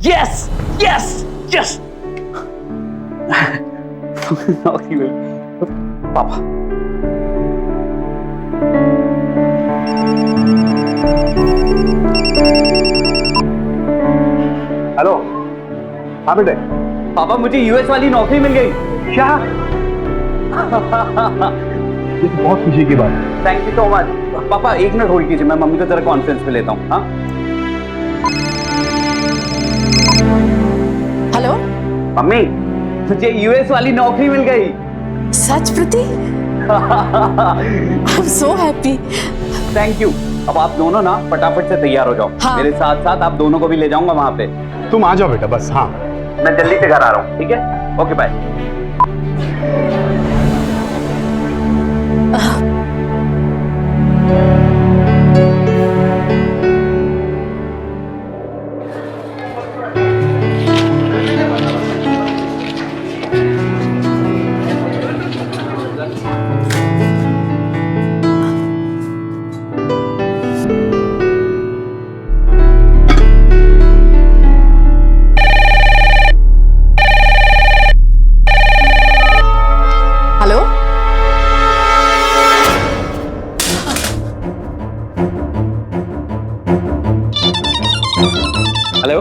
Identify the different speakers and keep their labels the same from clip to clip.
Speaker 1: Yes yes yes. पापा
Speaker 2: hello. हाँ बेटे।
Speaker 1: पापा मुझे यूएस वाली नौकरी मिल गई।
Speaker 2: क्या? ये तो बहुत खुशी की बात है।
Speaker 1: Thank you so much. पापा एक मिनट होल्ड कीजिए, मैं मम्मी को जरा कॉन्फ्रेंस पे लेता हूँ। हाँ
Speaker 3: हेलो
Speaker 1: मम्मी, मुझे यूएस वाली नौकरी मिल गई।
Speaker 3: सच प्रति? I am so happy.
Speaker 1: Thank you. अब आप दोनों ना फटाफट से तैयार हो जाओ।
Speaker 3: हाँ।
Speaker 1: मेरे साथ साथ आप दोनों को भी ले जाऊंगा वहां पे।
Speaker 2: तुम आ जाओ बेटा बस। हाँ
Speaker 1: मैं जल्दी से घर आ रहा हूँ, ठीक है? Okay bye.
Speaker 3: Hello
Speaker 1: hello.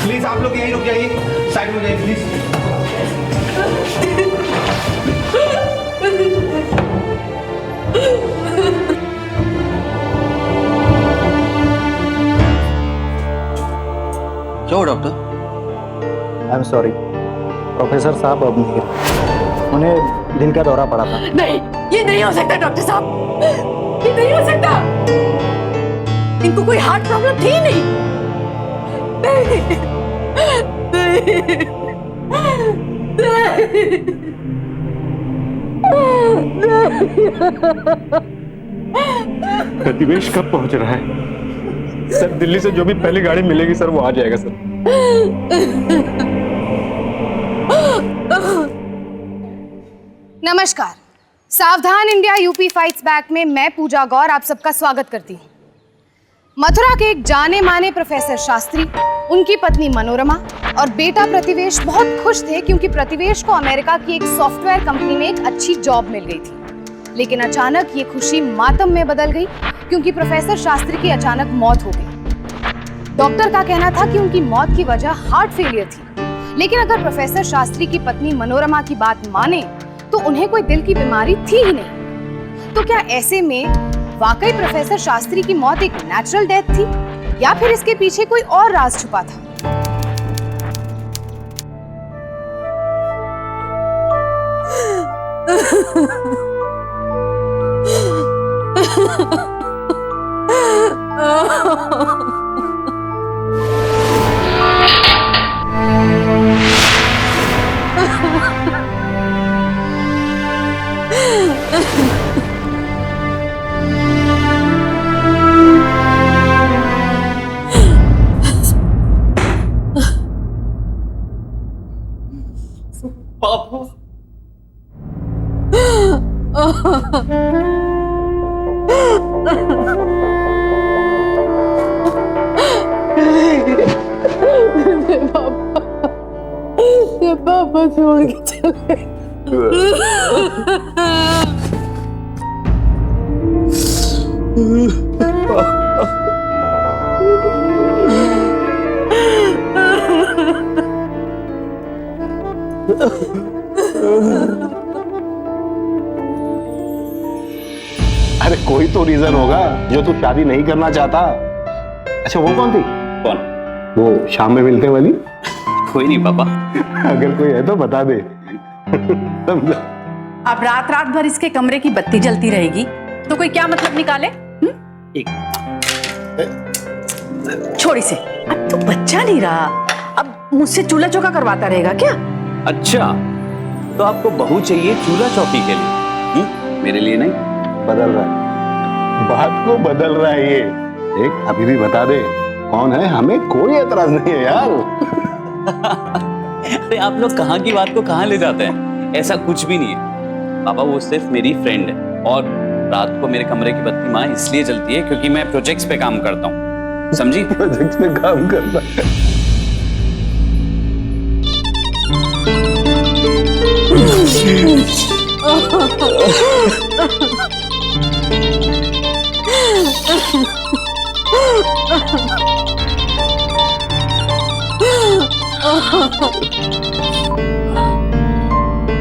Speaker 2: Please आप लोग यहीं रुक जाइए, साइड में जाइए प्लीज।
Speaker 1: क्या हुआ doctor?
Speaker 4: I am sorry, professor साहब अब नहीं रहे। उन्हें दिल का दौरा पड़ा था।
Speaker 3: नहीं, ये नहीं हो सकता डॉक्टर साहब, ये नहीं हो सकता। इनको कोई हार्ट प्रॉब्लम थी नहीं। नहीं,
Speaker 2: प्रतिवेश कब पहुंच रहा है? सर दिल्ली से जो भी पहली गाड़ी मिलेगी सर वो आ जाएगा सर।
Speaker 5: नमस्कार, सावधान इंडिया यूपी फाइट्स बैक में मैं पूजा गौर आप सबका स्वागत करती हूँ। मथुरा के एक जाने माने प्रोफेसर शास्त्री, उनकी पत्नी मनोरमा और बेटा प्रतिवेश बहुत खुश थे क्योंकि प्रतिवेश को अमेरिका की एक सॉफ्टवेयर कंपनी में एक अच्छी जॉब मिल गई थी। लेकिन अचानक ये खुशी मातम में बदल गई क्योंकि प्रोफेसर शास्त्री की अचानक मौत हो गई। डॉक्टर का कहना था कि उनकी मौत की वजह हार्ट फेलियर थी, लेकिन अगर प्रोफेसर शास्त्री की पत्नी मनोरमा की बात माने तो उन्हें कोई दिल की बीमारी थी ही नहीं। तो क्या ऐसे में वाकई प्रोफेसर शास्त्री की मौत एक नेचुरल डेथ थी या फिर इसके पीछे कोई और राज छुपा था?
Speaker 1: पापा
Speaker 3: पापा छोड़ के चले।
Speaker 2: अरे कोई तो रीजन होगा जो तू शादी नहीं करना चाहता। अच्छा वो कौन थी?
Speaker 1: कौन?
Speaker 2: वो शाम में मिलते वाली।
Speaker 1: कोई नहीं पापा।
Speaker 2: अगर कोई है तो बता दे। समझा?
Speaker 6: अब रात रात भर इसके कमरे की बत्ती जलती रहेगी तो कोई क्या मतलब निकाले?
Speaker 1: एक
Speaker 6: छोड़ इसे, अब तो बच्चा नहीं रहा, अब मुझसे चूल्हा चौका करवाता रहेगा क्या?
Speaker 1: अच्छा तो आपको बहू चाहिए चूल्हा चौकी के लिए? मेरे लिए नहीं।
Speaker 2: बदल रहा है, बात को बदल रहा है ये। एक अभी भी बता दे कौन है, हमें कोई एतराज नहीं है यार।
Speaker 1: अरे आप लोग कहाँ की बात को कहाँ ले जाते हैं, ऐसा कुछ भी नहीं है पापा, वो सिर्फ मेरी फ्रेंड है। और रात को मेरे कमरे की बत्ती माँ इसलिए जलती है क्योंकि मैं प्रोजेक्ट्स पे काम करता हूँ, समझी?
Speaker 2: प्रोजेक्ट्स पे काम करता है।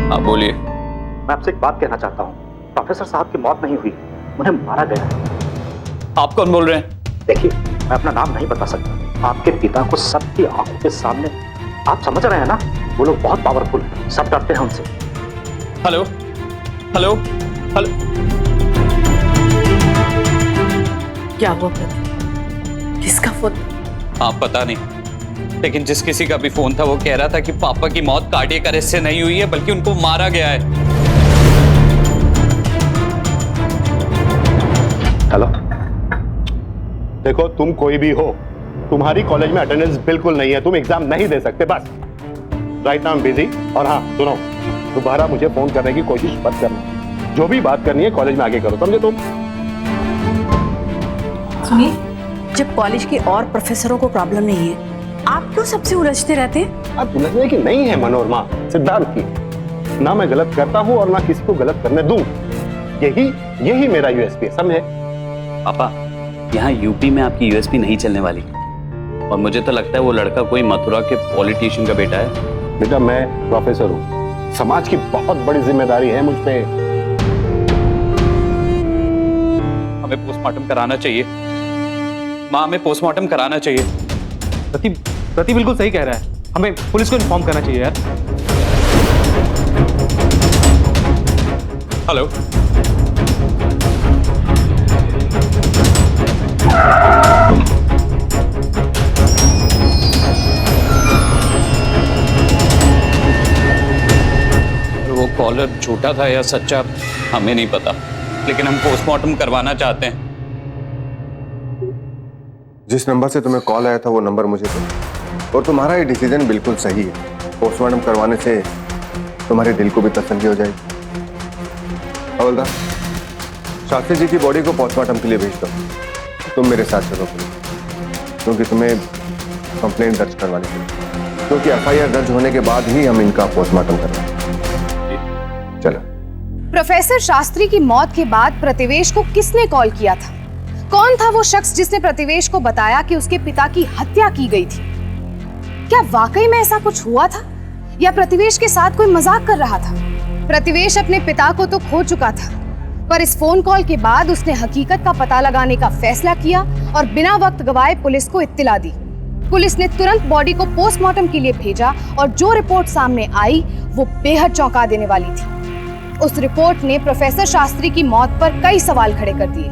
Speaker 1: आप बोलिए।
Speaker 4: मैं आपसे एक बात कहना चाहता हूँ। प्रोफेसर साहब की मौत नहीं हुई, उन्हें मारा गया है।
Speaker 1: आप कौन बोल रहे हैं?
Speaker 4: देखिए, मैं अपना नाम नहीं बता सकता। आपके पिता को सबकी आंखों के सामने, आप समझ रहे हैं ना, वो लोग बहुत पावरफुल हैं, सब डरते हैं उनसे।
Speaker 1: हेलो हेलो हेलो,
Speaker 6: क्या हुआ प्रतीक? किसका फोन?
Speaker 1: आप पता नहीं, लेकिन जिस किसी का भी फोन था वो कह रहा था कि पापा की मौत कार्डियक अरेस्ट से नहीं हुई है बल्कि उनको मारा गया है।
Speaker 2: हेलो, देखो तुम कोई भी हो, तुम्हारी कॉलेज में अटेंडेंस बिल्कुल नहीं है, तुम एग्जाम नहीं दे सकते, बस। Right now I am busy. और हाँ सुनो, दोबारा मुझे फोन करने की कोशिश मत करना, जो भी बात करनी है कॉलेज में आके करो, समझे तुम?
Speaker 6: सुनिए, जब कॉलेज के और प्रोफेसरों को प्रॉब्लम नहीं है, आप क्यों सबसे उलझते रहते हैं?
Speaker 2: अब उलझने की नहीं है मनोरमा, सिद्धार्थ की। ना मैं गलत करता हूँ और ना किसी को गलत करने दूं, यही मेरा यूएसपी है, समझे?
Speaker 1: पापा, यहाँ यूपी में आपकी यूएसपी नहीं चलने वाली, और मुझे तो लगता है वो लड़का कोई मथुरा के पॉलिटिशियन का बेटा है।
Speaker 2: बेटा मैं प्रोफेसर हूँ, समाज की बहुत बड़ी जिम्मेदारी है मुझ पे।
Speaker 1: हमें पोस्टमार्टम कराना चाहिए माँ, हमें पोस्टमार्टम कराना चाहिए।
Speaker 7: प्रति बिल्कुल सही कह रहा है, हमें पुलिस को इन्फॉर्म करना चाहिए यार।
Speaker 1: हेलो, वो कॉलर झूठा था या सच्चा हमें नहीं पता, लेकिन हम पोस्टमार्टम करवाना चाहते हैं।
Speaker 8: जिस नंबर से तुम्हें कॉल आया था वो नंबर मुझे दो, और तुम्हारा ये डिसीजन बिल्कुल सही है। पोस्टमार्टम करवाने से तुम्हारे दिल को भी तसल्ली हो जाएगी। हवलदार, शास्त्री जी की बॉडी को पोस्टमार्टम के लिए भेज दो। तुम मेरे साथ चलो प्लीज, क्योंकि तुम्हें कंप्लेंट दर्ज करवानी चाहिए, क्योंकि एफआईआर दर्ज होने के बाद ही हम इनका पोस्टमार्टम करेंगे। चलो।
Speaker 5: प्रोफेसर शास्त्री की मौत के बाद प्रतिवेश को किसने कॉल किया था? कौन था वो शख्स जिसने प्रतिवेश को बताया कि उसके पिता की हत्या की गई थी? क्या वाकई में ऐसा कुछ हुआ था या प्रतिवेश के साथ कोई मजाक कर रहा था? प्रतिवेश अपने पिता को तो खो चुका था, पर इस फोन कॉल के बाद उसने हकीकत का पता लगाने का फैसला किया और बिना वक्त गवाए पुलिस को इत्तिला दी। पुलिस ने तुरंत बॉडी को पोस्टमार्टम के लिए भेजा और जो रिपोर्ट सामने आई वो बेहद चौंका देने वाली थी। उस रिपोर्ट ने प्रोफेसर शास्त्री की मौत पर कई सवाल खड़े कर दिए।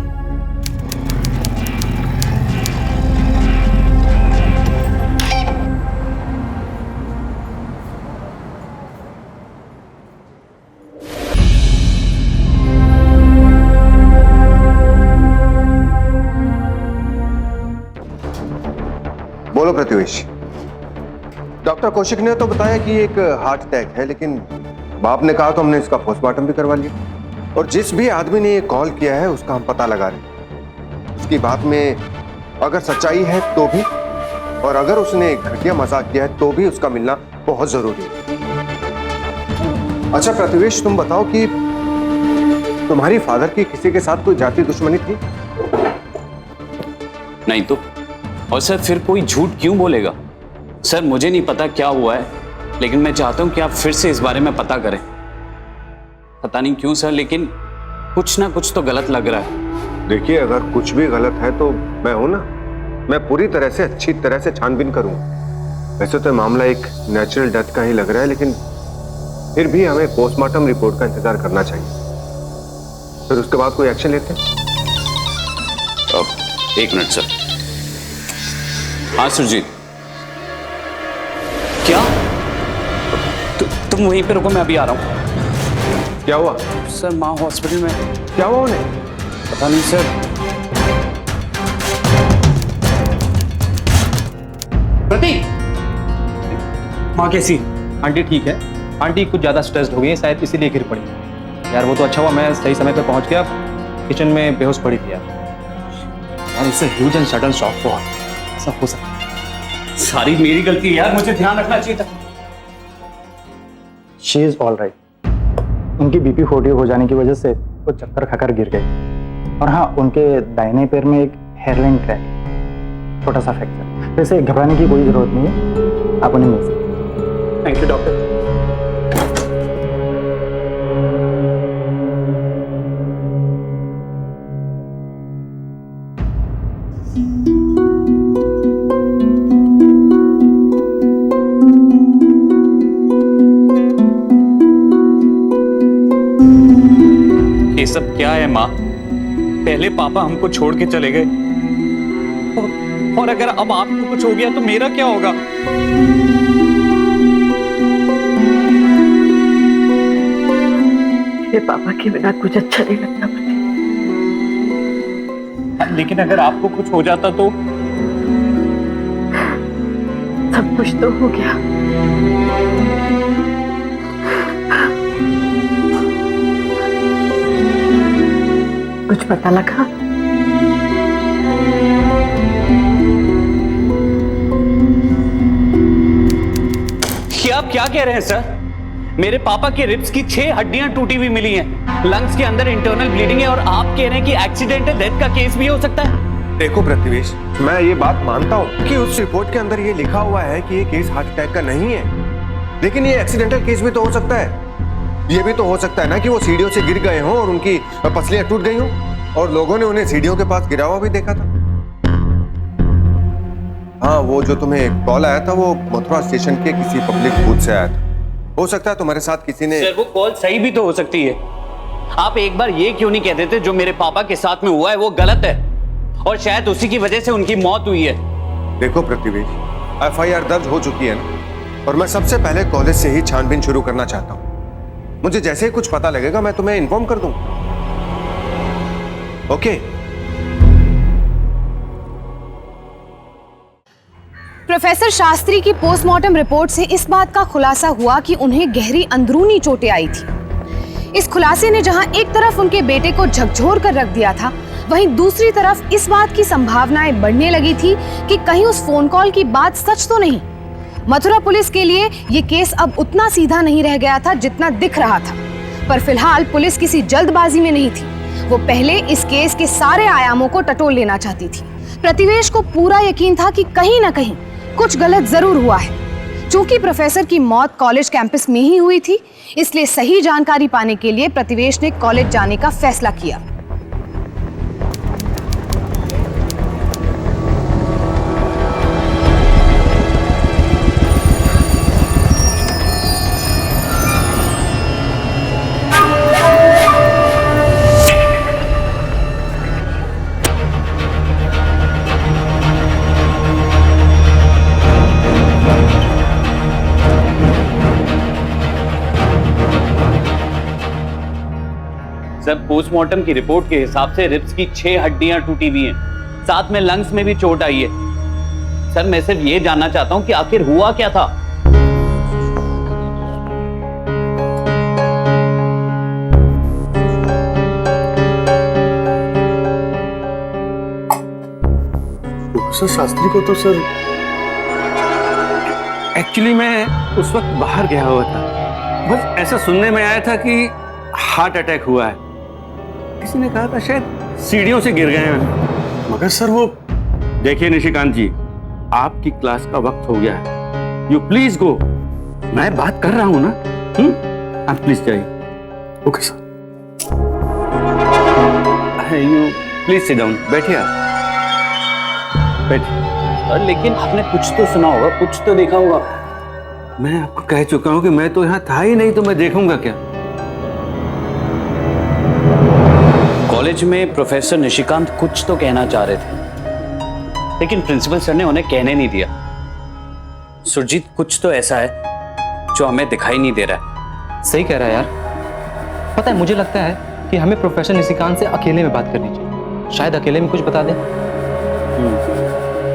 Speaker 8: बोलो प्रतिवेश। डॉक्टर कौशिक ने तो बताया कि एक हार्ट अटैक है, लेकिन बाप ने कहा तो हमने इसका पोस्टमार्टम भी करवा लिया। और जिस भी आदमी ने ये कॉल किया है उसका हम पता लगा रहे हैं। उसकी बात में अगर सच्चाई है तो भी, और अगर उसने घटिया मजाक किया है तो भी उसका मिलना बहुत जरूरी है। अच्छा प्रतिवेश, तुम बताओ कि तुम्हारी फादर की किसी के साथ कोई जाति दुश्मनी थी?
Speaker 1: नहीं तो, और सर फिर कोई झूठ क्यों बोलेगा? सर मुझे नहीं पता क्या हुआ है, लेकिन मैं चाहता हूं कि आप फिर से इस बारे में पता करें। पता नहीं क्यों सर, लेकिन कुछ ना कुछ तो गलत लग रहा है।
Speaker 8: देखिए, अगर कुछ भी गलत है तो मैं हूं ना, मैं पूरी तरह से अच्छी तरह से छानबीन करूंगा। वैसे तो मामला एक नेचुरल डेथ का ही लग रहा है, लेकिन फिर भी हमें पोस्टमार्टम रिपोर्ट का इंतजार करना चाहिए, फिर उसके बाद कोई एक्शन लेते हैं।
Speaker 1: एक मिनट सर। हाँ सुरजीत, क्या तुम वहीं पे रुको, मैं अभी आ रहा हूँ।
Speaker 8: क्या हुआ
Speaker 1: सर माँ हॉस्पिटल में।
Speaker 8: क्या हुआ उन्हें?
Speaker 1: पता नहीं सर।
Speaker 7: प्रतीक, माँ कैसी? आंटी ठीक है। आंटी कुछ ज्यादा स्ट्रेस्ड हो गई है, शायद इसीलिए गिर पड़ी। यार वो तो अच्छा हुआ मैं सही समय पे पहुंच गया, किचन में बेहोश पड़ी थी यार इससे ह्यूज एंड सडन शॉक हुआ, ऐसा हो सकता है।
Speaker 1: सारी मेरी गलती है यार, मुझे ध्यान रखना चाहिए था।
Speaker 9: She is all right. उनकी बीपी 40 हो जाने की वजह से वो चक्कर खाकर गिर गई। और हाँ, उनके दाहिने पैर में एक हेयरलाइन क्रैक है, छोटा सा फ्रैक्चर। वैसे घबराने की कोई जरूरत नहीं है, आप उन्हें मिल सकते।
Speaker 7: Thank you doctor.
Speaker 1: ये सब क्या है माँ? पहले पापा हमको छोड़ के चले गए, और अगर अब आपको कुछ हो गया तो मेरा क्या होगा?
Speaker 3: मेरे पापा के बिना कुछ अच्छा नहीं लगता मुझे।
Speaker 1: लेकिन अगर आपको कुछ हो जाता तो?
Speaker 3: सब कुछ तो हो गया। कुछ पता लगा?
Speaker 1: ये आप क्या कह रहे हैं सर? मेरे पापा के रिब्स की 6 हड्डियां टूटी हुई मिली हैं, लंग्स के अंदर इंटरनल ब्लीडिंग है, और आप कह रहे हैं कि एक्सीडेंटल डेथ का केस भी हो सकता है?
Speaker 8: देखो प्रतिवेश, मैं ये बात मानता हूँ कि उस रिपोर्ट के अंदर ये लिखा हुआ है कि ये केस हार्ट अटैक का नहीं है, लेकिन ये एक्सीडेंटल केस भी तो हो सकता है। ये भी तो हो सकता है ना कि वो सीढ़ियों से गिर गए हों और उनकी पसलियां टूट गई हों, और लोगों ने उन्हें सीढ़ियों के पास गिरा हुआ भी देखा था। हाँ, वो जो तुम्हें कॉल आया था वो मथुरा स्टेशन के किसी पब्लिक बूथ से आया था। हो सकता है तुम्हारे साथ किसी ने।
Speaker 1: सर वो कॉल सही भी तो हो सकती है। आप एक बार ये क्यों नहीं कह देते जो मेरे पापा के साथ में हुआ है वो गलत है, और शायद उसी की वजह से उनकी मौत हुई है।
Speaker 8: देखो प्रतिवेश, FIR दर्ज हो चुकी है ना, और मैं सबसे पहले कॉलेज से ही छानबीन शुरू करना चाहता हूँ। मुझे जैसे ही कुछ पता लगेगा मैं तुम्हें इन्फॉर्म कर दूंगा। ओके?
Speaker 5: प्रोफेसर शास्त्री की पोस्टमार्टम रिपोर्ट से इस बात का खुलासा हुआ कि उन्हें गहरी अंदरूनी चोटें आई थी। इस खुलासे ने जहां एक तरफ उनके बेटे को झकझोर कर रख दिया था, वहीं दूसरी तरफ इस बात की संभावनाएं बढ़ने लगी थी कि कहीं उस फोन कॉल की बात सच तो नहीं। मथुरा पुलिस के लिए ये केस अब उतना सीधा नहीं रह गया था जितना दिख रहा था, पर फिलहाल पुलिस किसी जल्दबाजी में नहीं थी। वो पहले इस केस के सारे आयामों को टटोल लेना चाहती थी। प्रतिवेश को पूरा यकीन था कि कहीं ना कहीं कुछ गलत जरूर हुआ है। चूंकि प्रोफेसर की मौत कॉलेज कैंपस में ही हुई थी, इसलिए सही जानकारी पाने के लिए प्रतिवेश ने कॉलेज जाने का फैसला किया।
Speaker 1: सर पोस्टमार्टम की रिपोर्ट के हिसाब से रिब्स की 6 हड्डियां टूटी हुई हैं, साथ में लंग्स में भी चोट आई है। सर मैं सिर्फ ये जानना चाहता हूं कि आखिर हुआ क्या था।
Speaker 2: सर शास्त्री को तो सर
Speaker 10: एक्चुअली मैं उस वक्त बाहर गया हुआ था, बस ऐसा सुनने में आया था कि हार्ट अटैक हुआ है। किसी ने कहा था शायद सीढ़ियों से गिर गए हैं।
Speaker 2: मगर सर वो।
Speaker 10: देखिए निशिकांत जी, आपकी क्लास का वक्त हो गया है, यू प्लीज गो। मैं बात कर रहा हूं ना। आप प्लीज जाइए।
Speaker 2: Okay sir.
Speaker 10: You please sit down, बैठिए आप, बैठिए।
Speaker 1: लेकिन आपने कुछ तो सुना होगा, कुछ तो देखा होगा।
Speaker 10: मैं आपको कह चुका हूं कि मैं तो यहाँ था ही नहीं, तो मैं देखूंगा क्या।
Speaker 1: कॉलेज में प्रोफेसर निशिकांत कुछ तो कहना चाह रहे थे, लेकिन प्रिंसिपल सर ने उन्हें कहने नहीं दिया। सुरजीत, कुछ तो ऐसा है जो हमें दिखाई नहीं दे रहा है।
Speaker 7: सही कह रहा है यार। पता है, मुझे लगता है कि कि हमें प्रोफेसर निशिकांत से अकेले में बात करनी चाहिए, शायद अकेले में कुछ बता दें।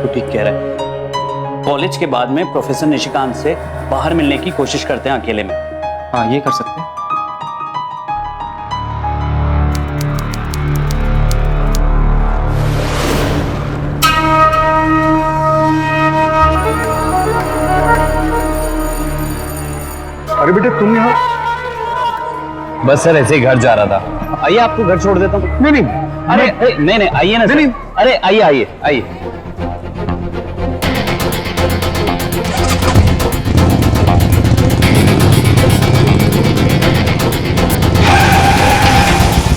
Speaker 1: तो ठीक कह रहा है। कॉलेज के बाद में प्रोफेसर निशिकांत से बाहर मिलने की कोशिश करते हैं अकेले में।
Speaker 7: हाँ, ये कर सकते हैं।
Speaker 2: अरे बेटे तुम यहाँ?
Speaker 1: बस सर ऐसे ही घर जा रहा था। आइए आपको घर छोड़ देता हूँ।
Speaker 2: नहीं नहीं,
Speaker 1: अरे नहीं आइए ना सर। अरे आइए आइए आइए।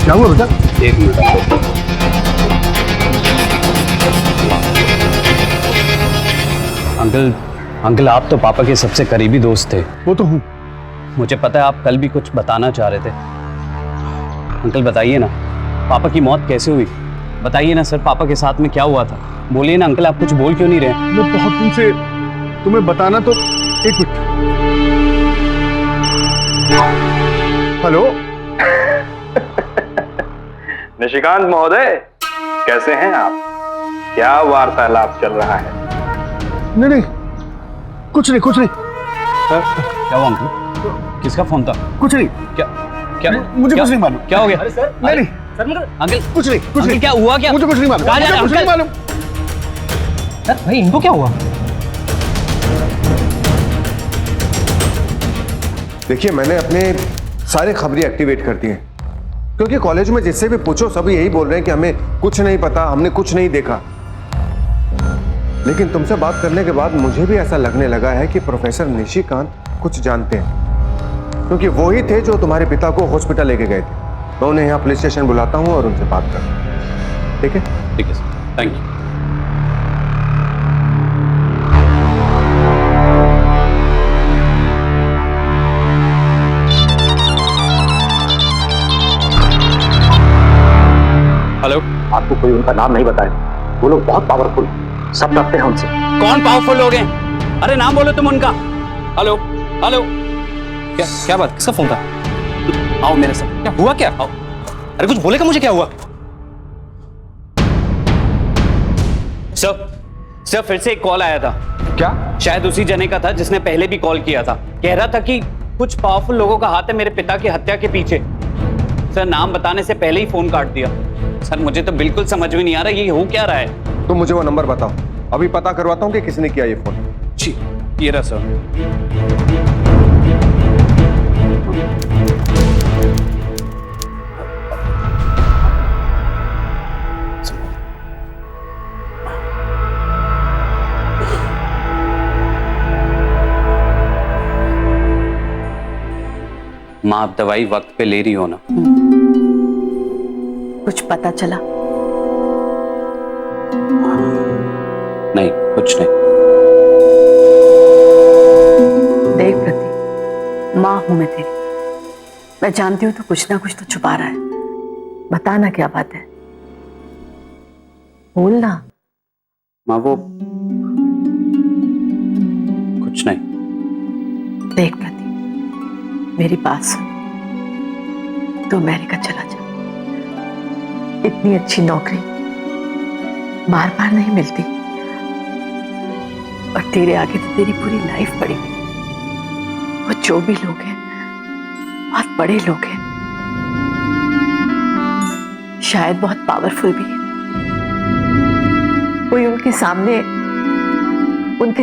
Speaker 2: क्या हुआ बेटा?
Speaker 1: एक मिनट। अंकल आप तो पापा के सबसे करीबी दोस्त थे।
Speaker 2: वो तो हूँ।
Speaker 1: मुझे पता है आप कल भी कुछ बताना चाह रहे थे। अंकल बताइए ना, पापा की मौत कैसे हुई? बताइए ना सर, पापा के साथ में क्या हुआ था? बोलिए ना अंकल, आप कुछ बोल क्यों नहीं रहे?
Speaker 2: मैं बहुत दिन से तुम्हें बताना तो। एक मिनट। हेलो
Speaker 4: निशिकांत महोदय, कैसे हैं आप? क्या वार्तालाप चल रहा है?
Speaker 2: नहीं नहीं, कुछ नहीं कुछ नहीं।
Speaker 1: क्या हुआ अंकल? किसका फोन था?
Speaker 2: कुछ नहीं।
Speaker 1: क्या क्या
Speaker 2: मुझे कुछ नहीं मालूम।
Speaker 1: क्या हो गया?
Speaker 2: नहीं नहीं
Speaker 1: अंकल
Speaker 2: कुछ नहीं कुछ नहीं।
Speaker 1: क्या हुआ? क्या
Speaker 2: मुझे कुछ नहीं मालूम।
Speaker 1: कहाँ जा रहे हैं
Speaker 2: कुछ नहीं
Speaker 1: अंकल?
Speaker 2: मालूम।
Speaker 7: भाई इनको क्या हुआ?
Speaker 8: देखिए, मैंने अपने सारे खबरें एक्टिवेट कर दिए, क्योंकि कॉलेज में जिससे भी पूछो सब यही बोल रहे हैं कि हमें कुछ नहीं पता, हमने कुछ नहीं देखा। लेकिन तुमसे बात करने के बाद मुझे भी ऐसा लगने लगा है कि प्रोफेसर निशिकांत कुछ जानते हैं, क्योंकि वो ही थे जो तुम्हारे पिता को हॉस्पिटल लेके गए थे। मैं उन्हें यहाँ पुलिस स्टेशन बुलाता हूँ और उनसे बात करता हूँ। ठीक है?
Speaker 1: ठीक है सर, थैंक यू। हेलो।
Speaker 4: आपको कोई उनका नाम नहीं बताया? वो लोग बहुत पावरफुल, सब डरते हैं उनसे।
Speaker 1: कौन पावरफुल लोग हैं? अरे नाम बोलो तुम उनका। Hello hello.
Speaker 7: क्या बात? किसका फोन था?
Speaker 1: आओ मेरे साथ।
Speaker 7: क्या हुआ? क्या?
Speaker 1: आओ।
Speaker 7: अरे कुछ बोलेगा मुझे, क्या हुआ?
Speaker 1: सर फिर से एक कॉल आया था।
Speaker 2: क्या?
Speaker 1: शायद उसी जने का था जिसने पहले भी कॉल किया था। कह रहा था कि कुछ पावरफुल लोगों का हाथ है मेरे पिता की हत्या के पीछे। सर नाम बताने से पहले ही फोन काट दिया। सर मुझे तो बिल्कुल समझ में नहीं आ रहा ये हो क्या रहा है।
Speaker 8: तुम मुझे वो नंबर बताओ, अभी पता करवाता हूँ कि किसने किया ये फोन।
Speaker 1: जी ये रहा सर। माँ आप दवाई वक्त पे ले रही हो ना?
Speaker 6: कुछ पता चला?
Speaker 1: नहीं कुछ नहीं।
Speaker 6: देख प्रति, माँ हूं मैं तेरी। मैं जानती हूं तो कुछ ना कुछ तो छुपा रहा है। बताना क्या बात है, बोलना।
Speaker 1: माँ वो कुछ नहीं।
Speaker 6: देख प्रति, मेरी बात सुन। तू अमेरिका चला जा। इतनी अच्छी नौकरी बार बार नहीं मिलती, और तेरे आगे तो तेरी पूरी लाइफ पड़ी हुई। वो जो भी लोग हैं बहुत बड़े लोग हैं, शायद बहुत पावरफुल भी है। कोई उनके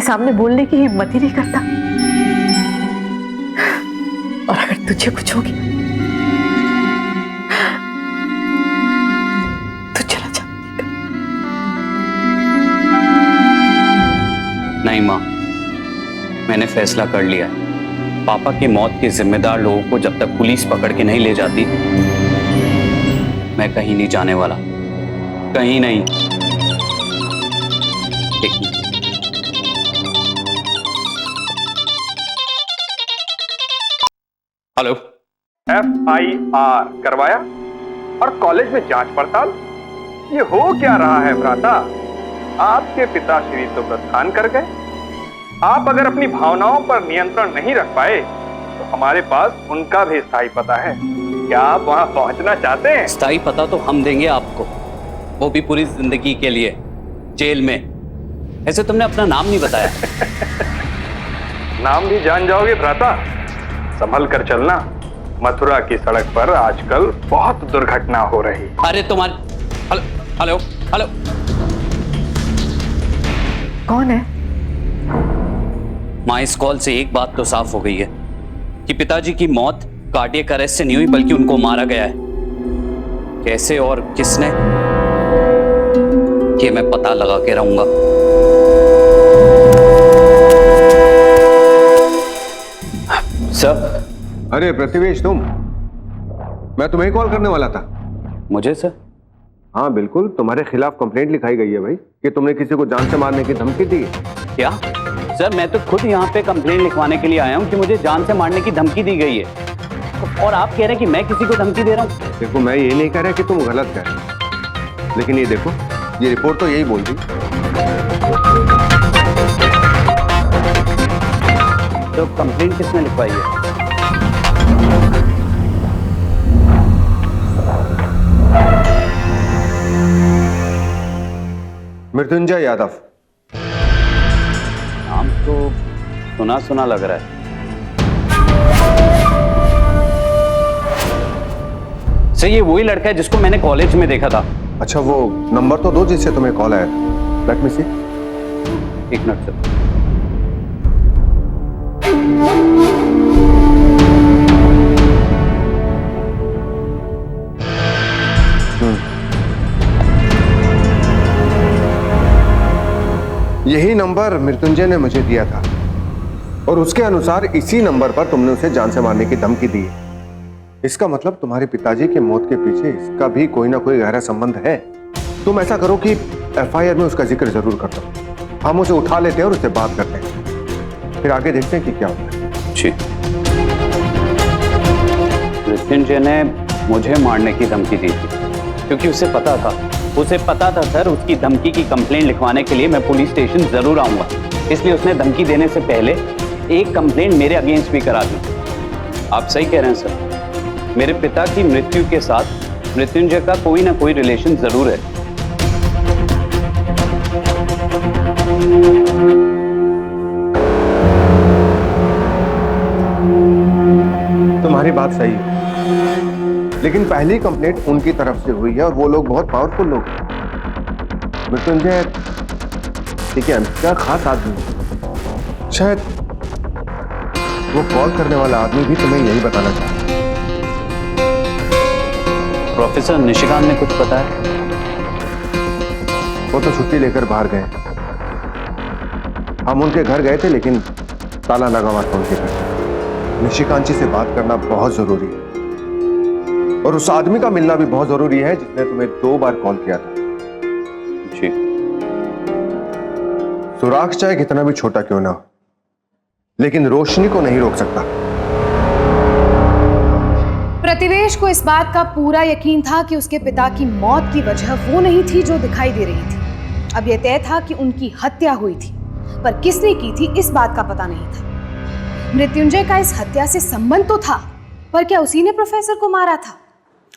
Speaker 6: सामने बोलने की हिम्मत ही नहीं करता। और अगर तुझे कुछ हो गया तो चला जा।
Speaker 1: नहीं माँ, मैंने फैसला कर लिया है। पापा की मौत के जिम्मेदार लोगों को जब तक पुलिस पकड़ के नहीं ले जाती, मैं कहीं नहीं जाने वाला। कहीं नहीं। एक मिनट। हेलो।
Speaker 4: FIR करवाया और कॉलेज में जांच पड़ताल? ये हो क्या रहा है भ्राता? आपके पिताश्री तो प्रस्थान कर गए। आप अगर अपनी भावनाओं पर नियंत्रण नहीं रख पाए तो हमारे पास उनका भी स्थायी पता है। क्या आप वहां पहुंचना चाहते हैं?
Speaker 1: स्थायी पता तो हम देंगे आपको, वो भी पूरी जिंदगी के लिए जेल में। ऐसे तुमने अपना नाम नहीं बताया।
Speaker 4: नाम भी जान जाओगे भ्राता, संभल कर चलना। मथुरा की सड़क पर आजकल बहुत दुर्घटना हो रही।
Speaker 1: अरे तुम्हारे हेलो हेलो हेलो,
Speaker 6: कौन है?
Speaker 1: माँ, इस कॉल से एक बात तो साफ हो गई है कि पिताजी की मौत कार्डियक अरेस्ट से नहीं हुई, बल्कि उनको मारा गया है। कैसे और किसने, ये मैं पता लगा के रहूंगा। सर।
Speaker 8: अरे प्रतिवेश, तुम? मैं तुम्हें कॉल करने वाला था।
Speaker 1: मुझे सर?
Speaker 8: हाँ बिल्कुल, तुम्हारे खिलाफ कंप्लेंट लिखाई गई है भाई कि तुमने किसी को जान से मारने की धमकी दी।
Speaker 1: क्या सर? मैं तो खुद यहाँ पे कंप्लेंट लिखवाने के लिए आया हूँ कि मुझे जान से मारने की धमकी दी गई है, और आप कह रहे हैं कि मैं किसी को धमकी दे रहा हूँ?
Speaker 8: देखो, मैं ये नहीं कह रहा कि तुम गलत कह रहे हो, लेकिन ये देखो, ये रिपोर्ट तो यही बोलती।
Speaker 1: तो कंप्लेंट किसने लिखवाई है?
Speaker 8: मृत्युंजय यादव।
Speaker 1: नाम तो सुना सुना लग रहा है। सर, ये वही लड़का है जिसको मैंने कॉलेज में देखा था।
Speaker 8: अच्छा, वो नंबर तो दो जिससे तुम्हें कॉल आया था। लेट मी सी।
Speaker 1: एक मिनट सर।
Speaker 8: यही नंबर मृत्युंजय ने मुझे दिया था, और उसके अनुसार इसी नंबर पर तुमने उसे जान से मारने की धमकी दी है। इसका मतलब तुम्हारे पिताजी की मौत के पीछे इसका भी कोई ना कोई गहरा संबंध है। तुम ऐसा करो कि एफआईआर में उसका जिक्र जरूर कर दो। हम उसे उठा लेते हैं और उससे बात करते हैं, फिर आगे देखते हैं कि क्या होता है।
Speaker 1: जी। मृत्युंजय ने मुझे मारने की धमकी दी थी, क्योंकि उसे पता था सर, उसकी धमकी की कंप्लेंट लिखवाने के लिए मैं पुलिस स्टेशन जरूर आऊंगा। इसलिए उसने धमकी देने से पहले एक कंप्लेंट मेरे अगेंस्ट भी करा दी। आप सही कह रहे हैं सर, मेरे पिता की मृत्यु के साथ मृत्युंजय का कोई ना कोई रिलेशन जरूर है।
Speaker 8: तुम्हारी बात सही है, लेकिन पहली कंप्लेंट उनकी तरफ से हुई है, और वो लोग बहुत पावरफुल लोग हैं। मृत्युंजय ठीक है, क्या खास आदमी है। शायद वो कॉल करने वाला आदमी भी तुम्हें यही बताना चाहता है।
Speaker 1: प्रोफेसर निशिकांत ने कुछ बताया?
Speaker 8: वो तो छुट्टी लेकर बाहर गए। हम उनके घर गए थे, लेकिन ताला लगा हुआ था उनके घर। निशिकांत जी से बात करना बहुत जरूरी है, और उस आदमी का मिलना भी बहुत जरूरी है जिसने तुम्हें 2 बार कॉल किया था।
Speaker 1: जी।
Speaker 8: सुराग चाहे कितना भी छोटा क्यों ना हो, लेकिन रोशनी को नहीं रोक सकता।
Speaker 5: प्रतिवेश को इस बात का पूरा यकीन था कि उसके पिता की मौत की वजह वो नहीं थी जो दिखाई दे रही थी। अब यह तय था कि उनकी हत्या हुई थी, पर किसने की थी इस बात का पता नहीं था। मृत्युंजय का इस हत्या से संबंध तो था, पर क्या उसी ने प्रोफेसर को मारा था?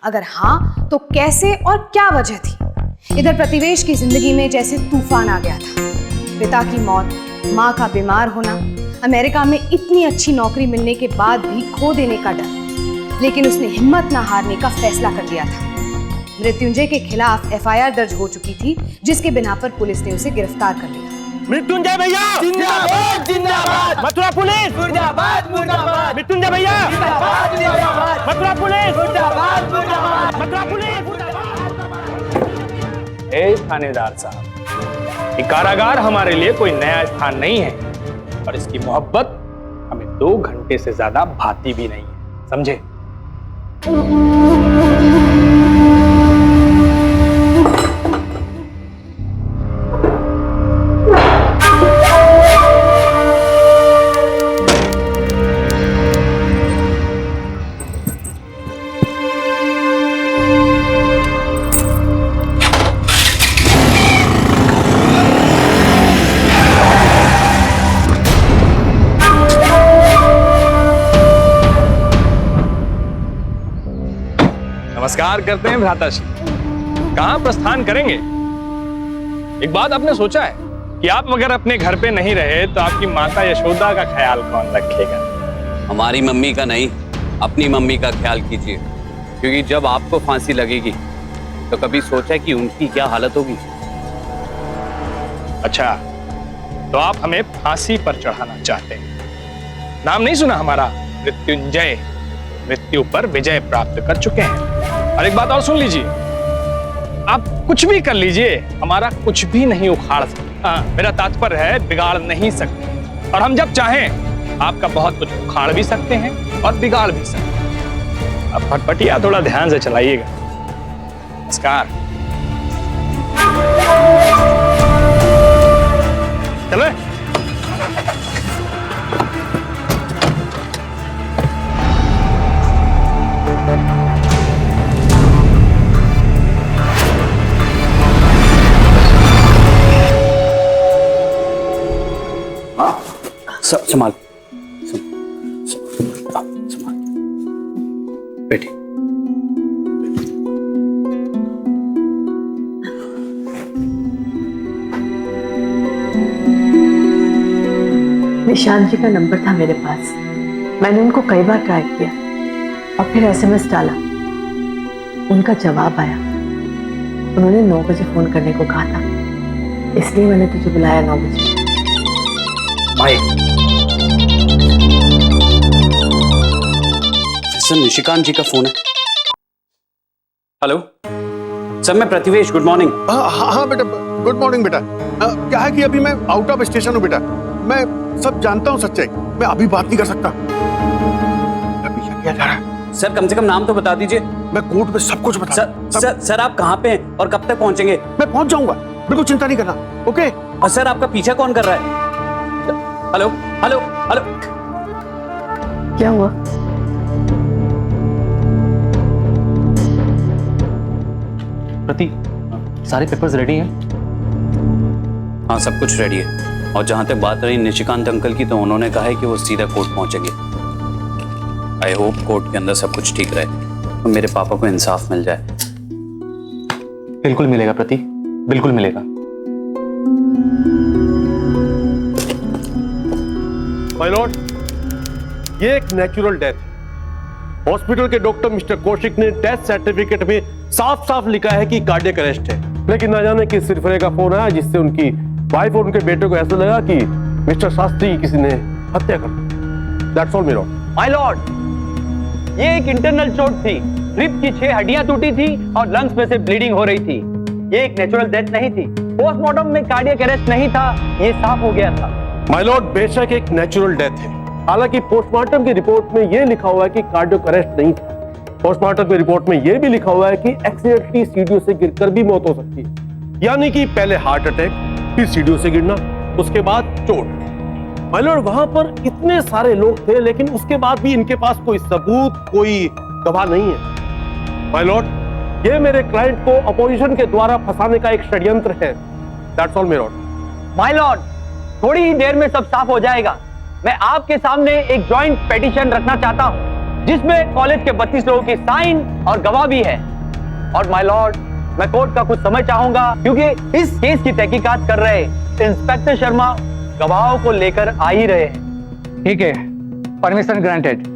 Speaker 5: अगर हाँ, तो कैसे और क्या वजह थी? इधर प्रतिवेश की जिंदगी में जैसे तूफान आ गया था। पिता की मौत, माँ का बीमार होना, अमेरिका में इतनी अच्छी नौकरी मिलने के बाद भी खो देने का डर, लेकिन उसने हिम्मत ना हारने का फैसला कर लिया था। मृत्युंजय के खिलाफ एफआईआर दर्ज हो चुकी थी, जिसके बिना पर पुलिस ने उसे गिरफ्तार कर लिया।
Speaker 10: मृत्युंजय भैया जिंदाबाद, जिंदाबाद। मथुरा पुलिस मुर्दाबाद, मुर्दाबाद। मृत्युंजय भैया जिंदाबाद, जिंदाबाद। मथुरा पुलिस मुर्दाबाद, मुर्दाबाद। मथुरा पुलिस मुर्दाबाद।
Speaker 11: ए थानेदार साहब, ये कारागार हमारे लिए कोई नया स्थान नहीं है, और इसकी मोहब्बत हमें 2 घंटे से ज्यादा भाती भी नहीं है, समझे? नमस्कार करते हैं भ्राताश्री। कहाँ प्रस्थान करेंगे? एक बात आपने सोचा है कि आप अगर अपने घर पे नहीं रहे तो आपकी माता यशोदा का ख्याल कौन रखेगा?
Speaker 1: हमारी मम्मी का नहीं, अपनी मम्मी का ख्याल कीजिए, क्योंकि जब आपको फांसी लगेगी तो कभी सोचा कि उनकी क्या हालत होगी?
Speaker 11: अच्छा, तो आप हमें फांसी पर चढ़ाना चाहते हैं। नाम नहीं सुना हमारा मृत्युंजय? मृत्यु पर विजय प्राप्त कर चुके हैं। और एक बात और सुन लीजिए, आप कुछ भी कर लीजिए, हमारा कुछ भी नहीं उखाड़ सकते। मेरा तात्पर्य है बिगाड़ नहीं सकते। और हम जब चाहें आपका बहुत कुछ उखाड़ भी सकते हैं और बिगाड़ भी सकते हैं। अब फटफटिया थोड़ा ध्यान से चलाइएगा। नमस्कार। चलो।
Speaker 1: संभाल, संभाल, बैठी।
Speaker 6: निशांत जी का नंबर था मेरे पास। मैंने उनको कई बार ट्राई किया और फिर एसएमएस डाला। उनका जवाब आया। उन्होंने 9 बजे फोन करने को कहा था, इसलिए मैंने तुझे बुलाया 9 बजे।
Speaker 1: सर, निशिकांत जी का फोन है। हेलो सर, मैं प्रतिवेश, गुड मॉर्निंग।
Speaker 2: हाँ बेटा, गुड मॉर्निंग बेटा। क्या है कि अभी मैं आउट ऑफ स्टेशन हूँ बेटा। मैं सब जानता हूँ सच्चाई, मैं अभी बात नहीं कर सकता। पीछा किया जा रहा है।
Speaker 1: सर, कम से कम नाम तो बता दीजिए।
Speaker 2: मैं कोर्ट में सब कुछ बता।
Speaker 1: सर, आप कहाँ पे हैं और कब तक पहुंचेंगे?
Speaker 2: मैं पहुंच जाऊंगा, बिल्कुल चिंता नहीं करना। ओके।
Speaker 1: और सर, आपका पीछा कौन कर रहा है? हेलो हेलो हेलो,
Speaker 6: क्या हुआ?
Speaker 7: प्रति, सारे पेपर्स रेडी हैं?
Speaker 1: हाँ, सब कुछ रेडी है। और जहां तक बात रही निशिकांत अंकल की, तो उन्होंने कहा है कि वो सीधा कोर्ट पहुंचेंगे। आई होप कोर्ट के अंदर सब कुछ ठीक रहे तो मेरे पापा को इंसाफ मिल जाए।
Speaker 7: बिल्कुल मिलेगा प्रति, बिल्कुल मिलेगा।
Speaker 2: माय लॉर्ड, ये एक नेचुरल डेथ है। हॉस्पिटल के डॉक्टर मिस्टर कौशिक ने डेथ सर्टिफिकेट में साफ साफ लिखा है कि कार्डियक अरेस्ट है, लेकिन ना जाने किस सिलसिले का फोन आया जिससे उनकी वाइफ और उनके बेटे को ऐसा लगा कि मिस्टर शास्त्री की किसी ने हत्या कर दी। That's all my lord.
Speaker 12: My lord, ये एक इंटरनल चोट थी। रिब की 6 हड्डियां टूटी थी और लंग्स में से ब्लीडिंग हो रही थी। ये एक नेचुरल डेथ नहीं थी। पोस्टमार्टम में कार्डियक अरेस्ट नहीं था, ये साफ हो गया था।
Speaker 2: माय लॉर्ड, बेशक एक नेचुरल डेथ है, हालांकि पोस्टमार्टम की रिपोर्ट में यह लिखा हुआ है कि कार्डियक अरेस्ट नहीं था। पोस्टमार्टम की रिपोर्ट में यह भी लिखा हुआ है कि एक्सीडेंटली सीढ़ियों से गिरकर भी मौत हो सकती है, यानी कि पहले हार्ट अटैक, फिर सीढ़ियों से गिरना, उसके बाद चोट। माय लॉर्ड, वहां पर इतने सारे लोग थे, लेकिन उसके बाद भी इनके पास कोई सबूत, कोई गवाह नहीं है। माय लॉर्ड, ये मेरे क्लाइंट को अपोजिशन के द्वारा फंसाने का एक षड्यंत्र है। That's all my lord.
Speaker 12: My Lord, थोड़ी ही देर में सब साफ हो जाएगा। मैं आपके सामने एक जॉइंट पिटीशन रखना चाहता हूं, जिसमें कॉलेज के 32 लोगों की साइन और गवाह भी है। और माय लॉर्ड, मैं कोर्ट का कुछ समय चाहूंगा, क्योंकि इस केस की तहकीकात कर रहे इंस्पेक्टर शर्मा गवाहों को लेकर आ ही रहे हैं। ठीक है, permission granted.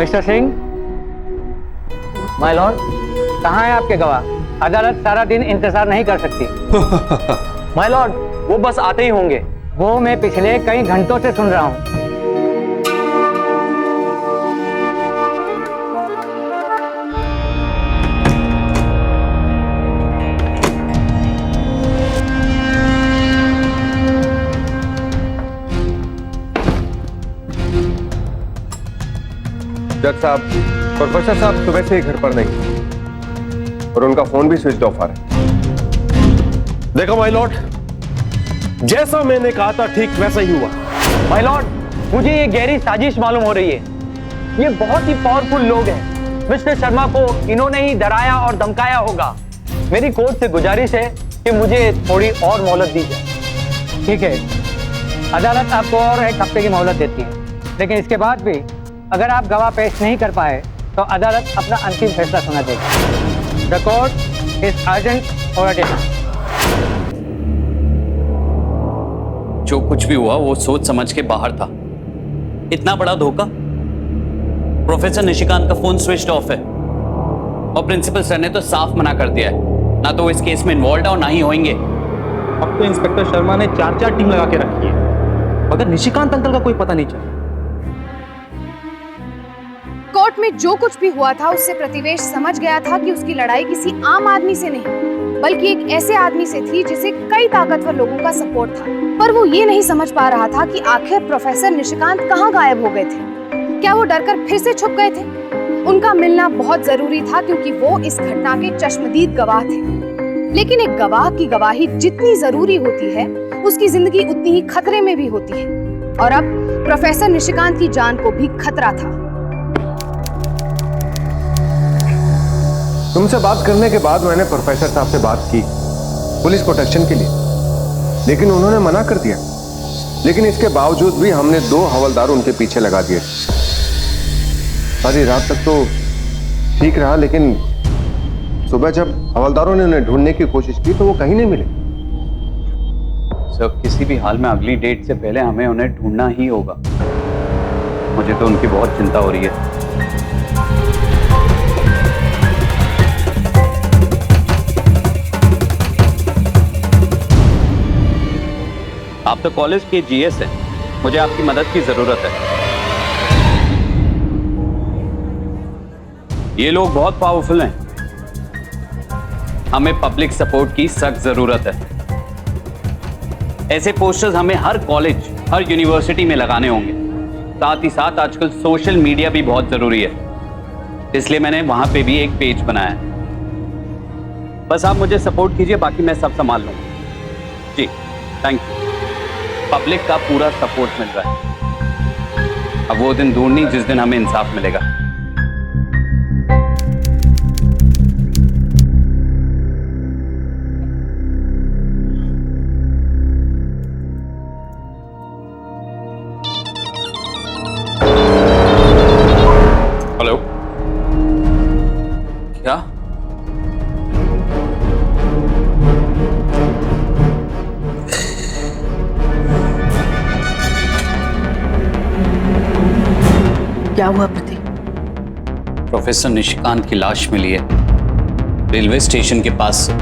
Speaker 12: Mister Singh, my Lord, कहाँ है आपके गवाह? अदालत सारा दिन इंतजार नहीं कर सकती। माय लॉर्ड, वो बस आते ही होंगे। वो मैं पिछले कई घंटों से सुन रहा हूँ।
Speaker 8: जज साहब, प्रोफेसर साहब सुबह से घर पर नहीं और उनका फोन भी स्विच ऑफ आ रहा है।
Speaker 2: देखो माय लॉर्ड, जैसा मैंने कहा था ठीक वैसा ही हुआ।
Speaker 12: माय लॉर्ड, मुझे ये गहरी साजिश मालूम हो रही है। ये बहुत ही पावरफुल लोग हैं। मिस्टर शर्मा को इन्होंने ही डराया और धमकाया होगा। मेरी कोर्ट से गुजारिश है कि मुझे थोड़ी और मोहलत दी जाए।
Speaker 13: ठीक है, अदालत आपको और एक हफ्ते की मोहलत देती है, लेकिन इसके बाद भी अगर आप गवाह पेश नहीं कर पाए तो अदालत अपना अंतिम फैसला सुना देगी। द कोर्ट इज अर्जेंट और
Speaker 1: जो कुछ भी हुआ वो सोच समझ के बाहर था। इतना बड़ा धोखा। प्रोफेसर निशिकांत का फोन स्विच ऑफ है और प्रिंसिपल सर ने तो साफ मना कर दिया है, ना तो वो इस केस में इन्वॉल्व है और ना ही होंगे।
Speaker 7: अब तो इंस्पेक्टर शर्मा ने 4 टीम लगा के रखी है, मगर निशिकांत अंकल का कोई पता नहीं चला।
Speaker 5: कोर्ट में जो कुछ भी हुआ था उससे प्रतिवेश समझ गया था कि उसकी लड़ाई किसी आम आदमी से नहीं बल्कि एक ऐसे आदमी से थी जिसे कई ताकतवर लोगों का सपोर्ट था। पर वो ये नहीं समझ पा रहा था कि आखिर प्रोफेसर निशिकांत कहाँ गायब हो गए थे। क्या वो डरकर फिर से छुप गए थे? उनका मिलना बहुत जरूरी था क्योंकि वो इस घटना के चश्मदीद गवाह थे। लेकिन एक गवाह की गवाही जितनी जरूरी होती है उसकी जिंदगी उतनी ही खतरे में भी होती है, और अब प्रोफेसर निशिकांत की जान को भी खतरा था।
Speaker 8: तुमसे बात करने के बाद मैंने प्रोफेसर साहब से बात की पुलिस प्रोटेक्शन के लिए, लेकिन उन्होंने मना कर दिया। लेकिन इसके बावजूद भी हमने 2 हवलदार उनके पीछे लगा दिए। सारी रात तक तो ठीक रहा, लेकिन सुबह जब हवलदारों ने उन्हें ढूंढने की कोशिश की तो वो कहीं नहीं मिले।
Speaker 1: सर, किसी भी हाल में अगली डेट से पहले हमें उन्हें ढूंढना ही होगा। मुझे तो उनकी बहुत चिंता हो रही है। आप तो कॉलेज के जीएस हैं, मुझे आपकी मदद की जरूरत है। ये लोग बहुत पावरफुल हैं, हमें पब्लिक सपोर्ट की सख्त जरूरत है। ऐसे पोस्टर्स हमें हर कॉलेज, हर यूनिवर्सिटी में लगाने होंगे। साथ ही साथ आजकल सोशल मीडिया भी बहुत जरूरी है, इसलिए मैंने वहां पे भी एक पेज बनाया है। बस आप मुझे सपोर्ट कीजिए, बाकी मैं सब संभाल लूंगा। जी थैंक यू। पब्लिक का पूरा सपोर्ट मिल रहा है। अब वो दिन दूर नहीं जिस दिन हमें इंसाफ मिलेगा। हेलो, क्या?
Speaker 6: क्या हुआ प्रतीक?
Speaker 1: प्रोफेसर निशिकांत की लाश मिली है रेलवे स्टेशन के पास से।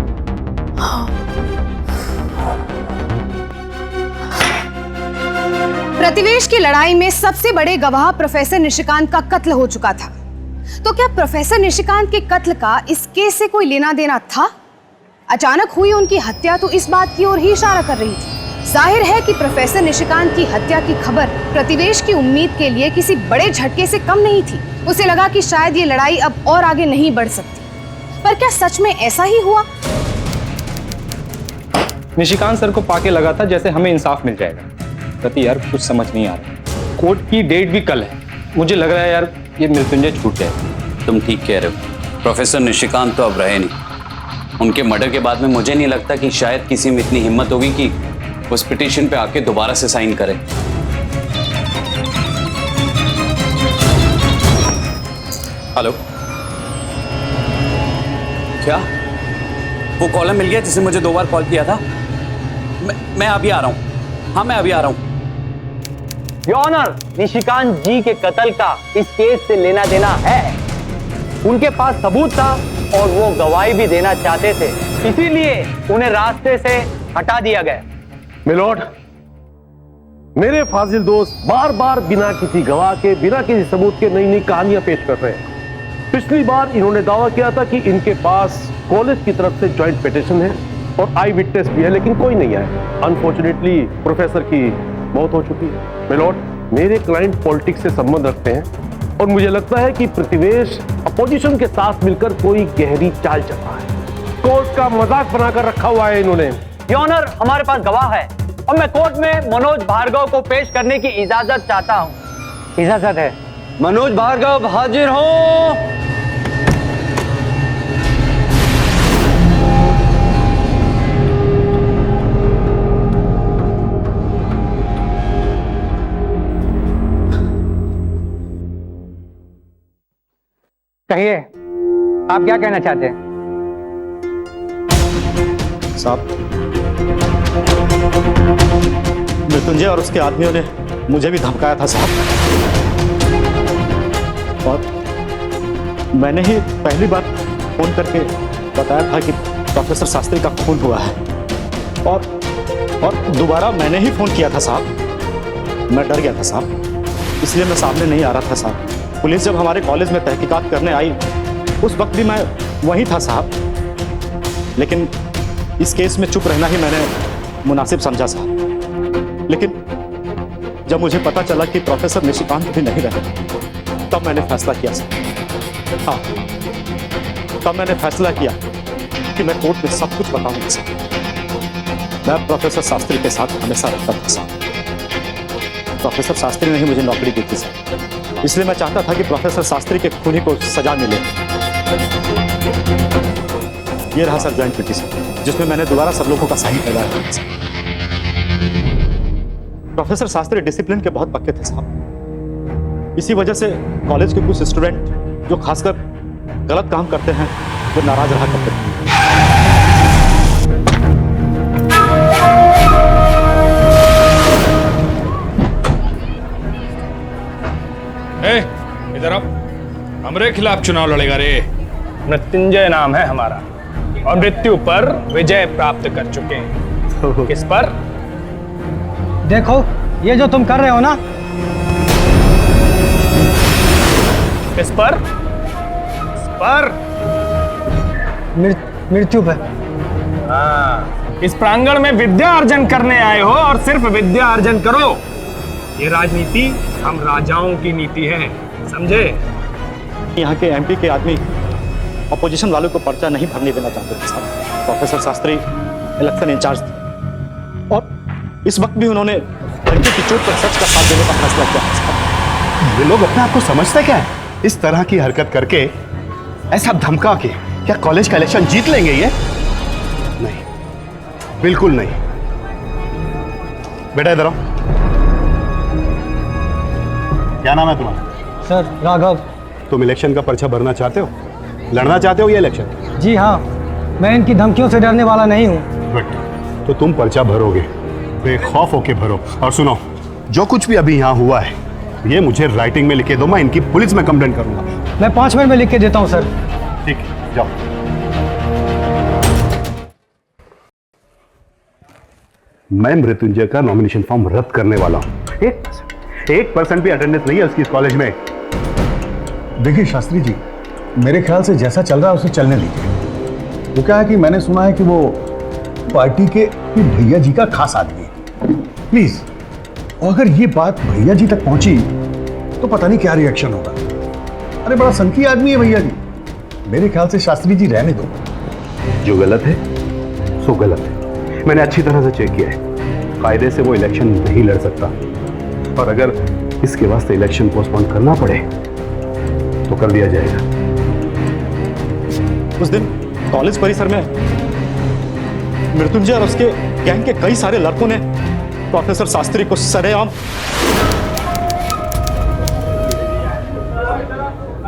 Speaker 5: प्रतिवेश की लड़ाई में सबसे बड़े गवाह प्रोफेसर निशिकांत का कत्ल हो चुका था। तो क्या प्रोफेसर निशिकांत के कत्ल का इस केस से कोई लेना देना था? अचानक हुई उनकी हत्या तो इस बात की ओर ही इशारा कर रही थी। जाहिर है कि प्रोफेसर निशिकांत की हत्या की खबर प्रतिवेश की उम्मीद के लिए किसी बड़े झटके से कम नहीं थी। उसे लगा कि शायद ये लड़ाई अब और आगे नहीं बढ़ सकती। पर क्या सच में ऐसा ही हुआ?
Speaker 7: निशिकांत सर को पाके लगा था जैसे हमें इंसाफ मिल जाएगा। प्रति यार कुछ समझ नहीं आ रहा। कोर्ट की डेट भी कल है, मुझे लग रहा है यार ये मृत्युंजय छूट जाएगा।
Speaker 1: तुम ठीक कह रहे हो, प्रोफेसर निशिकांत तो अब रहे नहीं। उनके मर्डर के बाद में मुझे नहीं लगता कि शायद किसी में इतनी हिम्मत होगी कि उस पिटीशन पे आके दोबारा से साइन करे। हेलो, क्या वो कॉलर मिल गया जिसे मुझे 2 बार कॉल किया था? मैं अभी आ रहा हूं। हाँ, मैं अभी आ रहा हूं।
Speaker 12: योर ऑनर, निशिकांत जी के कत्ल का इस केस से लेना देना है। उनके पास सबूत था और वो गवाही भी देना चाहते थे, इसीलिए उन्हें रास्ते से हटा दिया गया।
Speaker 2: मिलोड, मेरे फाजिल दोस्त बार बार बिना किसी गवाह के, बिना किसी सबूत के नई नई कहानियां पेश कर रहे हैं। पिछली बार इन्होंने दावा किया था कि इनके पास कॉलेज की तरफ से जॉइंट पिटीशन है और आई विटनेस भी है, लेकिन कोई नहीं आया। अनफॉर्चुनेटली प्रोफेसर की मौत हो चुकी है। मिलोड, मेरे क्लाइंट पॉलिटिक्स से संबंध रखते हैं और मुझे लगता है कि प्रतिवेश अपोजिशन के साथ मिलकर कोई गहरी चाल चला है। कोर्ट का मजाक बनाकर रखा हुआ है इन्होंने।
Speaker 12: योर ऑनर, हमारे पास गवाह है और मैं कोर्ट में मनोज भार्गव को पेश करने की इजाजत चाहता हूं।
Speaker 13: इजाजत है।
Speaker 12: मनोज भार्गव हाजिर हो।
Speaker 13: कहिए, आप क्या कहना चाहते हैं?
Speaker 9: साहब, मृत्युंजय और उसके आदमियों ने मुझे भी धमकाया था साहब, और मैंने ही पहली बार फोन करके बताया था कि प्रोफेसर शास्त्री का खून हुआ है, और दोबारा मैंने ही फोन किया था साहब। मैं डर गया था साहब, इसलिए मैं सामने नहीं आ रहा था साहब। पुलिस जब हमारे कॉलेज में तहकीकात करने आई उस वक्त भी मैं वहीं था साहब, लेकिन इस केस में चुप रहना ही मैंने मुनासिब समझा साहब। लेकिन जब मुझे पता चला कि प्रोफेसर निशिकांत भी नहीं रहे, तब मैंने फैसला किया साहब। हाँ, तब मैंने फैसला किया कि मैं कोर्ट में सब कुछ बताऊंगा साहब। मैं प्रोफेसर शास्त्री के साथ हमेशा रहता था साहब। प्रोफेसर शास्त्री ने ही मुझे नौकरी दी थी साहब, इसलिए मैं चाहता था कि प्रोफेसर शास्त्री के खूनी को सजा मिले। ये रहा सर ज्वाइंट पिटीशन, जिसमें मैंने दोबारा सब लोगों का साइन करवाया। प्रोफेसर शास्त्री डिसिप्लिन के बहुत पक्के थे साहब। इसी वजह से कॉलेज के कुछ स्टूडेंट जो खासकर गलत काम करते हैं वो नाराज रहा करते हैं।
Speaker 11: इधर आप, हमारे खिलाफ चुनाव लड़ेगा रे। मृत्युंजय नाम है हमारा और मृत्यु पर विजय प्राप्त कर चुके हैं। किस पर?
Speaker 13: देखो, ये जो तुम कर रहे हो ना,
Speaker 11: किस पर? किस पर?
Speaker 13: मृत्यु पर।
Speaker 11: हाँ, इस प्रांगण में विद्या अर्जन करने आए हो और सिर्फ विद्या अर्जन करो। ये राजनीति हम राजाओं की नीति है, समझे?
Speaker 9: यहाँ के एमपी के आदमी अपोजिशन वालों को पर्चा नहीं भरने देना चाहते थे साहब। प्रोफेसर शास्त्री इलेक्शन इंचार्ज थे और इस वक्त भी उन्होंने लड़की की चोट पर सच का साथ देने का फैसला किया।
Speaker 2: ये लोग अपने आप को समझते क्या है? इस तरह की हरकत करके, ऐसा धमका के क्या कॉलेज का इलेक्शन जीत लेंगे ये? नहीं, बिल्कुल नहीं। बेटा इधर आओ। क्या नाम है तुम्हारा?
Speaker 13: सर, राघव।
Speaker 2: तुम इलेक्शन का पर्चा भरना चाहते हो? लड़ना चाहते हो ये इलेक्शन?
Speaker 13: जी हाँ, मैं इनकी धमकियों से डरने वाला नहीं हूँ।
Speaker 2: गुड, तो तुम पर्चा भरोगे, बेखौफ होके भरो। और सुनो, जो कुछ भी अभी यहाँ हुआ है ये मुझे राइटिंग में लिखे दो, मैं इनकी पुलिस में कंप्लेंट करूंगा।
Speaker 13: मैं 5 मिनट में लिख के देता हूँ सर।
Speaker 2: ठीक है, जाओ। मैं मृत्युंजय का नॉमिनेशन फॉर्म रद्द करने वाला हूँ। 1% भी अटेंडेंस नहीं है उसकी इस कॉलेज में।
Speaker 14: देखिए शास्त्री जी, मेरे ख्याल से जैसा चल रहा है उसे चलने दीजिए। वो क्या है कि मैंने सुना है कि वो पार्टी के भैया जी का खास आदमी है। प्लीज, अगर ये बात भैया जी तक पहुंची तो पता नहीं क्या रिएक्शन होगा। अरे बड़ा संकी आदमी है भैया जी। मेरे ख्याल से शास्त्री जी रहने दो।
Speaker 2: जो गलत है सो गलत है। मैंने अच्छी तरह से चेक किया है, कायदे से वो इलेक्शन नहीं लड़ सकता, और अगर इसके वास्ते इलेक्शन पोस्टपोन करना पड़े तो कर दिया जाएगा।
Speaker 9: उस दिन कॉलेज परिसर में मृत्युंजय और उसके गैंग के कई सारे लड़कों ने प्रोफेसर शास्त्री को सरेआम।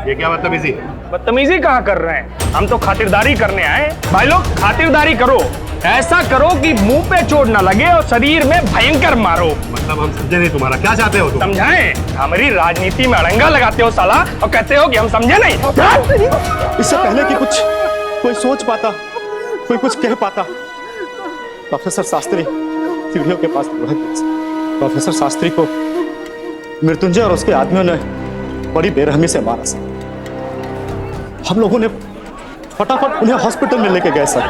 Speaker 2: ये क्या बदतमीजी?
Speaker 11: बदतमीजी कहाँ कर रहे हैं? हम तो खातिरदारी करने आए। भाई लोग, खातिरदारी करो, ऐसा करो कि मुंह पे चोट ना लगे और शरीर में भयंकर मारो।
Speaker 2: मतलब हम समझे नहीं, तुम्हारा क्या चाहते हो तुम?
Speaker 11: समझाएं? हमारी राजनीति में अड़ंगा लगाते हो साला, और कहते हो कि हम समझे नहीं।
Speaker 9: इससे पहले कि कुछ कोई सोच पाता, कोई कुछ कह पाता, प्रोफेसर शास्त्री सीढ़ियों के पास लुढ़क गया। प्रोफेसर शास्त्री को मृत्युंजय और उसके आदमियों ने बड़ी बेरहमी से मारा सर। हम लोगों ने फटाफट उन्हें हॉस्पिटल में लेके गए सर।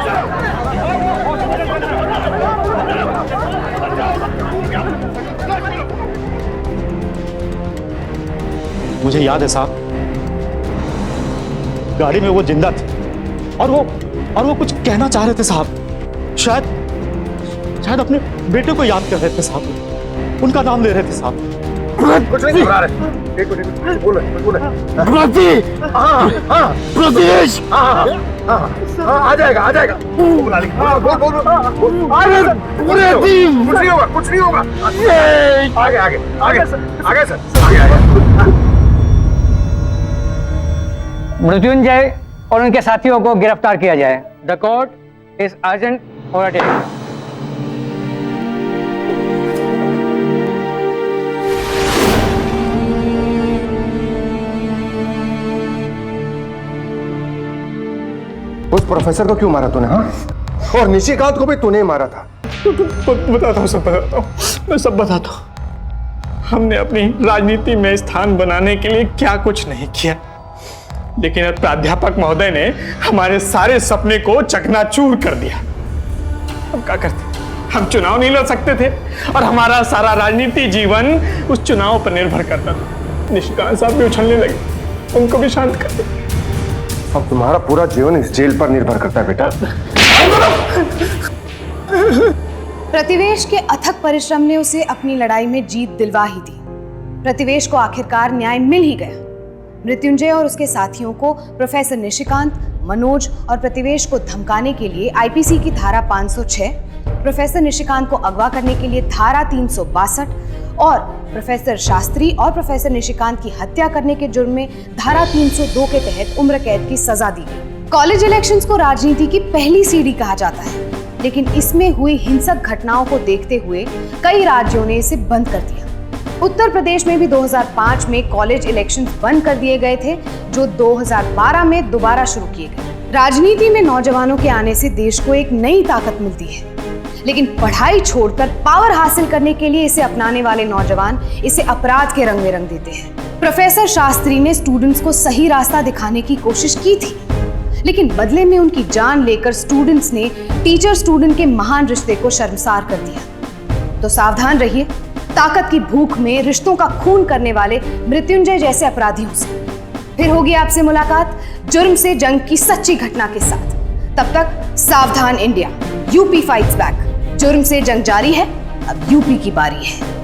Speaker 9: मुझे याद है साहब, गाड़ी में वो जिंदा थे और वो कुछ कहना चाह रहे थे साहब। शायद अपने बेटे को याद कर रहे थे साहब, उनका नाम ले रहे थे साहब।
Speaker 2: कुछ नहीं घबरा रहे। एक मिनट बोलो।
Speaker 14: प्रदेश
Speaker 2: आ जाएगा। बुला ली। कुछ नहीं होगा। आगे सर।
Speaker 13: मृत्युंजय और उनके साथियों को गिरफ्तार किया जाए। The court is urgent for attendance.
Speaker 8: उस प्रोफेसर को क्यों मारा तूने? हाँ, और निशिकांत को भी तूने मारा था।
Speaker 11: बताता हूँ, मैं सब बताता हूँ। हमने अपनी राजनीति में स्थान बनाने के लिए क्या कुछ नहीं किया, लेकिन प्राध्यापक महोदय ने हमारे सारे सपने को चकनाचूर कर दिया। हम क्या करते? हम चुनाव नहीं लड़ सकते थे और हमारा सारा राजनीति जीवन उस चुनाव पर निर्भर करता था। निशिकांत साहब भी उछलने लगे, उनको भी शांत कर दो।
Speaker 8: अब तुम्हारा पूरा जीवन इस जेल पर निर्भर करता है बेटा।
Speaker 5: प्रतिवेश के अथक परिश्रम ने उसे अपनी लड़ाई में जीत दिलवा ही दी। प्रतिवेश को आखिरकार न्याय मिल ही गया। मृत्युंजय और उसके साथियों को प्रोफेसर निशिकांत, मनोज और प्रतिवेश को धमकाने के लिए आईपीसी की धारा 506, प्रोफेसर निशिकांत को अगवा करने के लिए धारा 362 और प्रोफेसर शास्त्री और प्रोफेसर निशिकांत की हत्या करने के जुर्म में धारा 302 के तहत उम्र कैद की सजा दी गई। कॉलेज इलेक्शंस को राजनीति की पहली सीढ़ी कहा जाता है, लेकिन इसमें हुई हिंसक घटनाओं को देखते हुए कई राज्यों ने इसे बंद कर दिया। उत्तर प्रदेश में भी 2005 में कॉलेज इलेक्शंस बंद कर दिए गए थे, जो 2012 में दोबारा शुरू किए गए। राजनीति में नौजवानों के आने से देश को एक नई ताकत मिलती है, लेकिन पढ़ाई छोड़कर पावर हासिल करने के लिए इसे अपनाने वाले नौजवान इसे अपराध के रंग में रंग देते हैं। प्रोफेसर शास्त्री ने स्टूडेंट्स को सही रास्ता दिखाने की कोशिश की थी, लेकिन बदले में उनकी जान लेकर स्टूडेंट्स ने टीचर स्टूडेंट के महान रिश्ते को शर्मसार कर दिया। तो सावधान रहिए ताकत की भूख में रिश्तों का खून करने वाले मृत्युंजय जैसे अपराधियों से। फिर होगी आपसे मुलाकात जुर्म से जंग की सच्ची घटना के साथ। तब तक सावधान इंडिया, यूपी फाइट्स बैक। जुर्म से जंग जारी है, अब यूपी की बारी है।